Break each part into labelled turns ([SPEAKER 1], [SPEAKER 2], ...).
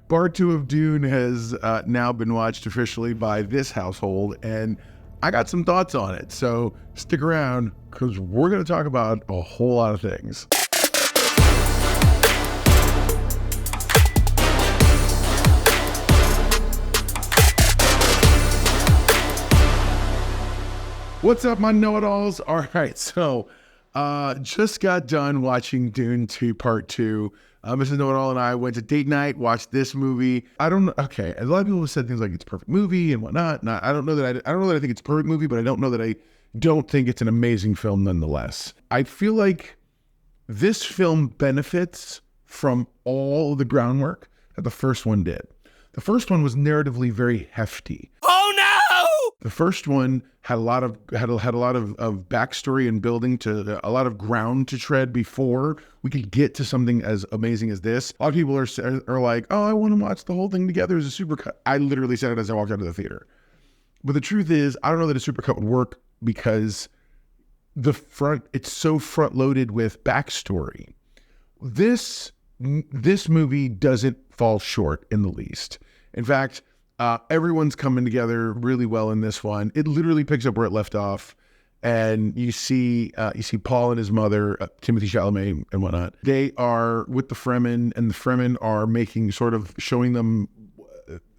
[SPEAKER 1] Part 2 of Dune has now been watched officially by this household, and I got some thoughts on it. So stick around, because we're going to talk about a whole lot of things. What's up, my know-it-alls? All right, so just got done watching Dune 2 Part 2. Mrs. Know-It-All and I went to date night, watched this movie. I don't know. Okay, a lot of people have said things like it's a perfect movie and whatnot. And I don't know that I think it's a perfect movie, but I don't know that I don't think it's an amazing film nonetheless. I feel like this film benefits from all the groundwork that the first one did. The first one was narratively very hefty.
[SPEAKER 2] Oh no!
[SPEAKER 1] The first one had a lot of backstory and building, to a lot of ground to tread before we could get to something as amazing as this. A lot of people are like, oh, I want to watch the whole thing together as a supercut. I literally said it as I walked out of the theater. But the truth is, I don't know that a supercut would work because it's so front loaded with backstory. This movie doesn't fall short in the least. In fact, everyone's coming together really well in this one. It literally picks up where it left off, and you see Paul and his mother, Timothée Chalamet and whatnot. They are with the Fremen, and the Fremen are showing them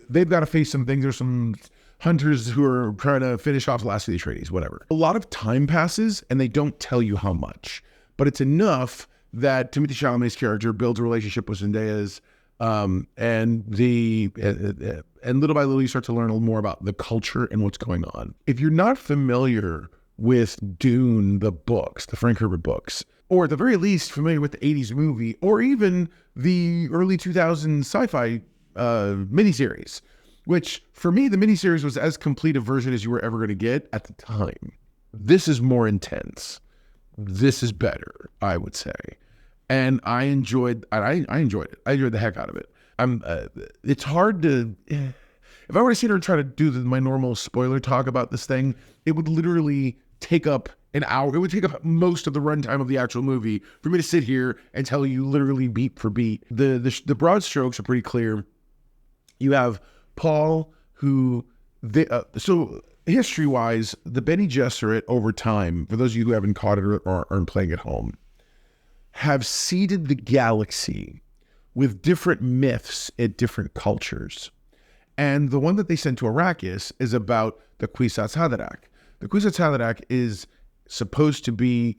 [SPEAKER 1] they've got to face some things. There's some hunters who are trying to finish off the last of the Atreides, whatever. A lot of time passes, and they don't tell you how much, but it's enough that Timothée Chalamet's character builds a relationship with Zendaya's. And little by little you start to learn a little more about the culture and what's going on. If you're not familiar with Dune, the books, the Frank Herbert books, or at the very least familiar with the 80s movie, or even the early 2000s sci-fi miniseries, which for me, the miniseries was as complete a version as you were ever going to get at the time. This is more intense. This is better, I would say. And I enjoyed it. I enjoyed the heck out of it. It's hard to, if I were to sit here and try to do my normal spoiler talk about this thing, it would literally take up an hour. It would take up most of the runtime of the actual movie for me to sit here and tell you literally beat for beat. The broad strokes are pretty clear. You have Paul, who, so history-wise, the Bene Gesserit over time, for those of you who haven't caught it or aren't playing at home, have seeded the galaxy with different myths at different cultures. And the one that they sent to Arrakis is about the Kwisatz Haderach. The Kwisatz Haderach is supposed to be,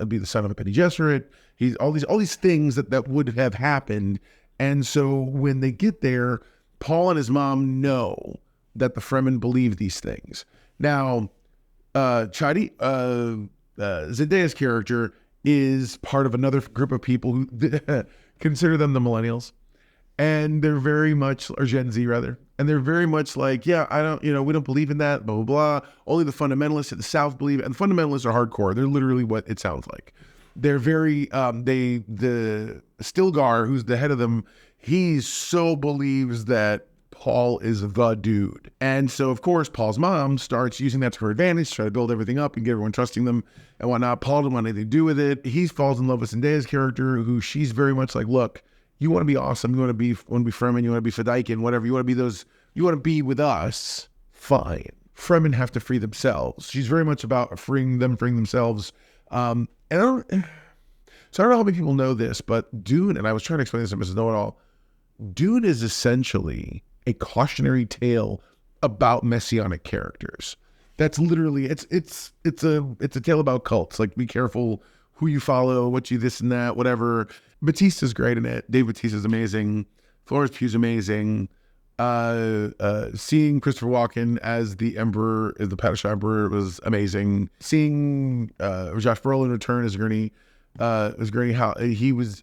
[SPEAKER 1] be the son of a Bene Gesserit. He's all these things that would have happened. And so when they get there, Paul and his mom know that the Fremen believe these things. Now, Zendaya's character is part of another group of people who consider them the millennials. And they're very much, or Gen Z rather, and they're very much like, yeah, we don't believe in that, blah, blah, blah. Only the fundamentalists at the South believe it. And the fundamentalists are hardcore. They're literally what it sounds like. They're very, the Stilgar, who's the head of them, he so believes that Paul is the dude. And so, of course, Paul's mom starts using that to her advantage, to try to build everything up and get everyone trusting them and whatnot. Paul doesn't want anything to do with it. He falls in love with Zendaya's character, who she's very much like, look, you want to be awesome, you want to be Fremen, you want to be Fedaykin, whatever, you want to be with us, fine. Fremen have to free themselves. She's very much about freeing themselves. And I don't know how many people know this, but Dune, and I was trying to explain this to Mrs. Know-It-All, Dune is essentially a cautionary tale about messianic characters. That's literally, it's a tale about cults. Like, be careful who you follow, what you this and that, whatever. Batista's great in it. Dave Batista's amazing. Florence Pugh's amazing. Seeing Christopher Walken as the Emperor, as the Padishah Emperor, was amazing. Seeing Josh Brolin return as Gurney,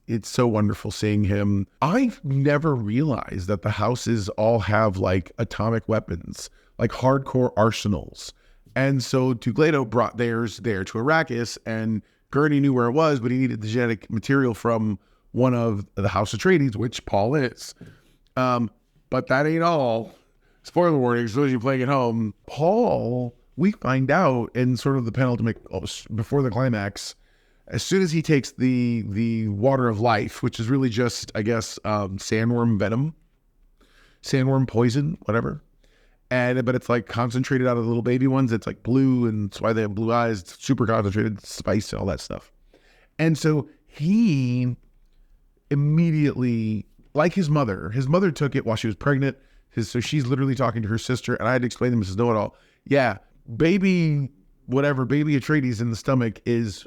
[SPEAKER 1] it's so wonderful seeing him. I've never realized that the houses all have like atomic weapons, like hardcore arsenals. And so Tugleto brought theirs there to Arrakis, and Gurney knew where it was, but he needed the genetic material from one of the House Atreides, which Paul is. But that ain't all. Spoiler warning, so as you're playing at home, Paul, we find out in sort of the penultimate, before the climax, As soon as he takes the water of life, which is really just, I guess, sandworm venom, sandworm poison, whatever. But it's like concentrated out of the little baby ones. It's like blue, and that's why they have blue eyes. It's super concentrated, spice, and all that stuff. And so he immediately, like his mother took it while she was pregnant. So she's literally talking to her sister, and I had to explain to Mrs. Know-It-All, yeah, baby Atreides in the stomach is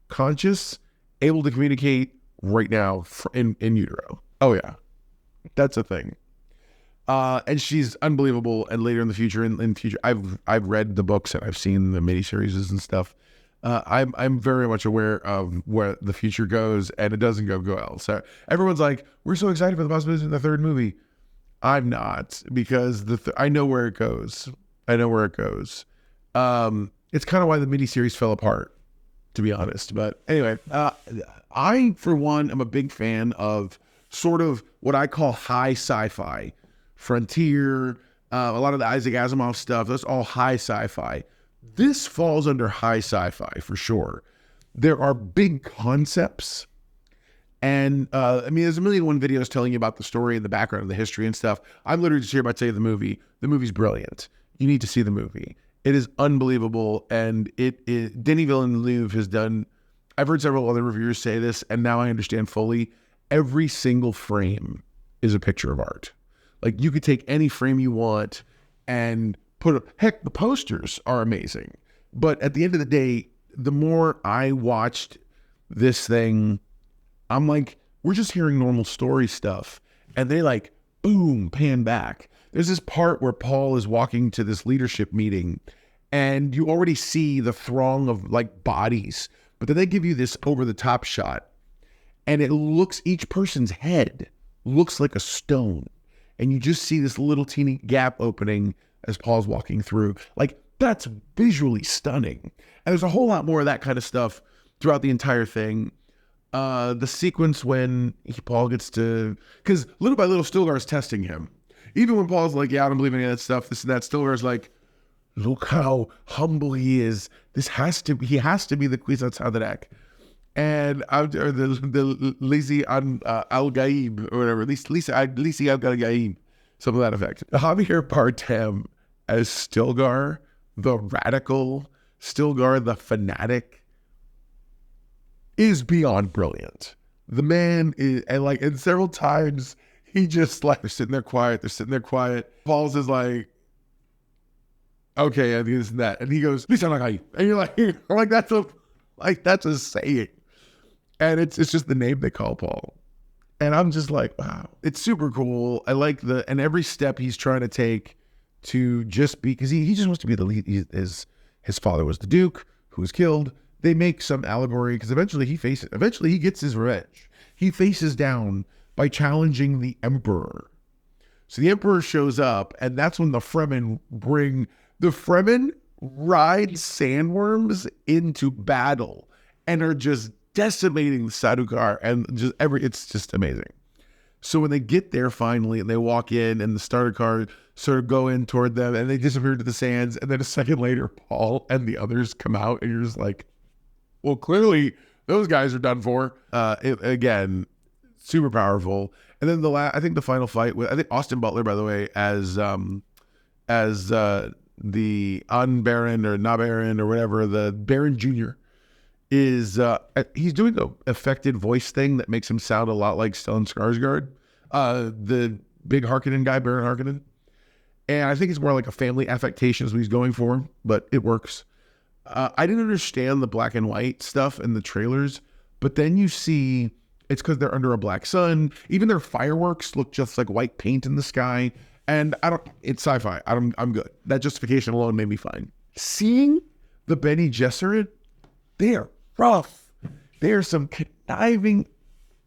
[SPEAKER 1] conscious, able to communicate right now in utero. Oh yeah, that's a thing. And she's unbelievable. And later in the future, I've read the books and I've seen the miniseries and stuff. I'm very much aware of where the future goes, and it doesn't go well. So everyone's like, we're so excited for the possibility of the third movie. I'm not, because I know where it goes. It's kind of why the miniseries fell apart, to be honest. But anyway, I, for one, am a big fan of sort of what I call high sci-fi. Frontier, a lot of the Isaac Asimov stuff, that's all high sci-fi. This falls under high sci-fi for sure. There are big concepts, and there's a million and one videos telling you about the story and the background and the history and stuff. I'm literally just here about to tell you the movie. The movie's brilliant. You need to see the movie. It is unbelievable, and Denis Villeneuve has done, I've heard several other reviewers say this, and now I understand fully, every single frame is a picture of art. Like, you could take any frame you want and heck, the posters are amazing. But at the end of the day, the more I watched this thing, I'm like, we're just hearing normal story stuff. And they like, boom, pan back. There's this part where Paul is walking to this leadership meeting, and you already see the throng of like bodies. But then they give you this over the top shot, and each person's head looks like a stone. And you just see this little teeny gap opening as Paul's walking through. Like, that's visually stunning. And there's a whole lot more of that kind of stuff throughout the entire thing. The sequence when Paul gets to, because little by little Stilgar's testing him. Even when Paul's like, yeah, I don't believe any of that stuff, this and that, Stilgar's like, look how humble he is. He has to be the Kwisatz Haderach. And the Lisi Al-Gaib, or whatever, Lisi Al-Gaib, something to that effect. Javier Bardem as Stilgar, the radical, Stilgar, the fanatic, is beyond brilliant. The man is, and several times, he just like, they're sitting there quiet. Paul's is like, okay, I think this and that. And he goes, Lisi Al-Gaib. And you're like, that's a saying. And it's just the name they call Paul. And I'm just like, wow, it's super cool. I like and every step he's trying to take to just be, because he just wants to be the lead. His father was the Duke who was killed. They make some allegory, because eventually he gets his revenge. He faces down by challenging the Emperor. So the Emperor shows up, and that's when the Fremen ride sandworms into battle and are just decimating the Sardaukar, and it's just amazing. So when they get there finally, and they walk in, and the Sardaukar sort of go in toward them, and they disappear to the sands, and then a second later, Paul and the others come out, and you're just like, well, clearly those guys are done for. Again, super powerful. And then I think the final fight with, I think Austin Butler, by the way, as the Baron or Na-Baron or whatever, the Baron Jr., is he's doing the affected voice thing that makes him sound a lot like Stellan Skarsgård, the big Harkonnen guy, Baron Harkonnen. And I think it's more like a family affectation is what he's going for, but it works. I didn't understand the black and white stuff in the trailers, but then you see it's because they're under a black sun. Even their fireworks look just like white paint in the sky. And it's sci-fi. I'm good. That justification alone made me fine. Seeing the Bene Gesserit, they are rough. There's some conniving.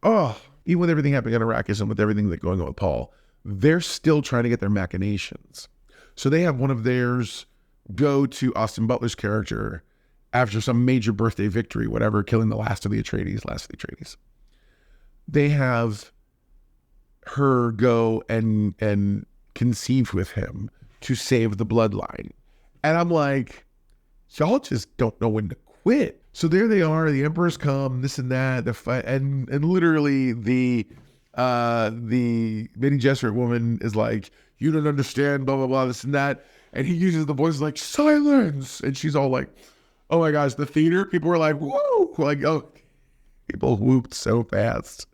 [SPEAKER 1] Even with everything happening on Arrakis and with everything that's going on with Paul, they're still trying to get their machinations. So they have one of theirs go to Austin Butler's character after some major birthday victory, whatever, killing the last of the Atreides. They have her go and conceive with him to save the bloodline. And I'm like, y'all just don't know when to quit. So there they are. The emperors come, this and that. The fight, and literally the Bene Gesserit woman is like, "You don't understand, blah blah blah, this and that." And he uses the voice like silence, and she's all like, "Oh my gosh!" The theater people were like, "Whoa!" Like, oh, people whooped so fast.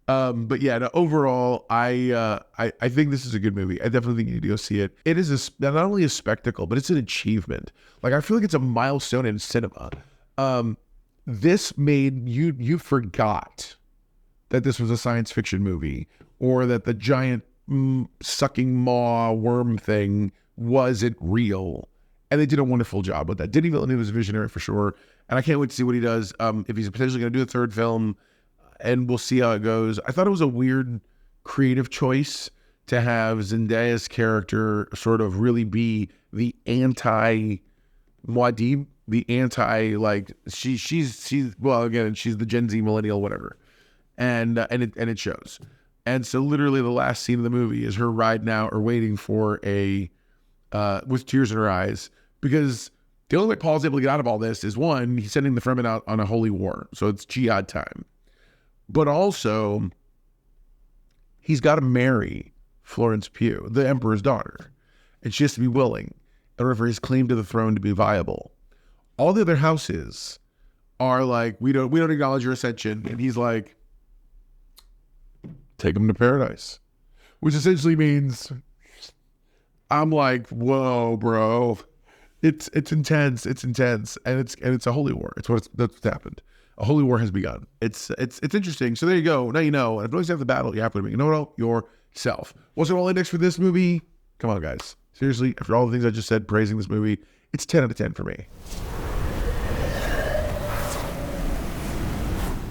[SPEAKER 1] But yeah, no, overall, I think this is a good movie. I definitely think you need to go see it. It is not only a spectacle, but it's an achievement. Like, I feel like it's a milestone in cinema. This made you forgot that this was a science fiction movie, or that the giant sucking maw worm thing wasn't real. And they did a wonderful job with that. Denis Villeneuve is a visionary for sure. And I can't wait to see what he does. If he's potentially going to do a third film, and we'll see how it goes. I thought it was a weird creative choice to have Zendaya's character sort of really be the anti-Muad'Dib, the anti, like, she's well, again, she's the Gen Z millennial, whatever. And it shows. And so literally the last scene of the movie is her riding out or waiting for with tears in her eyes, because the only way Paul's able to get out of all this is, one, he's sending the Fremen out on a holy war. So it's jihad time. But also, he's got to marry Florence Pugh, the emperor's daughter. And she has to be willing in order for his claim to the throne to be viable. All the other houses are like, we don't acknowledge your ascension. And he's like, take him to paradise. Which essentially means, I'm like, whoa, bro. It's intense. It's intense. And it's a holy war. That's what's happened. A holy war has begun. It's interesting. So there you go. Now you know. And if you always have the battle, you have to make it know yourself. What's our index for this movie? Come on, guys. Seriously, after all the things I just said praising this movie, it's 10 out of 10 for me.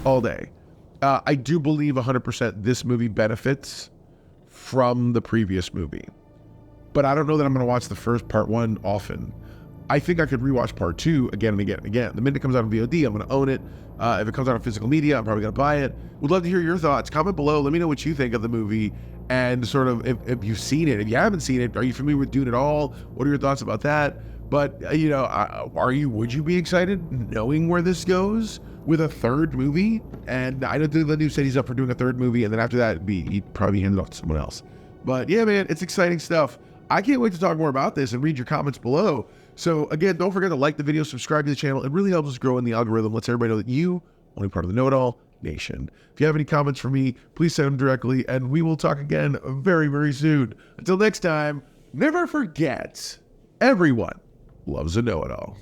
[SPEAKER 1] All day. I do believe 100% this movie benefits from the previous movie. But I don't know that I'm going to watch the first part one often. I think I could rewatch part two again and again and again. The minute it comes out on VOD, I'm going to own it. If it comes out on physical media, I'm probably going to buy it. Would love to hear your thoughts. Comment below. Let me know what you think of the movie, and sort of if you've seen it. If you haven't seen it, are you familiar with Dune at all? What are your thoughts about that? But, would you be excited knowing where this goes with a third movie? And I know Villeneuve said he's up for doing a third movie, and then after that, he'd probably hand it off to someone else. But yeah, man, it's exciting stuff. I can't wait to talk more about this and read your comments below. So again, don't forget to like the video, subscribe to the channel. It really helps us grow in the algorithm. Lets everybody know that you are only part of the Know-It-All Nation. If you have any comments for me, please send them directly, and we will talk again very, very soon. Until next time, never forget, everyone loves a know-it-all.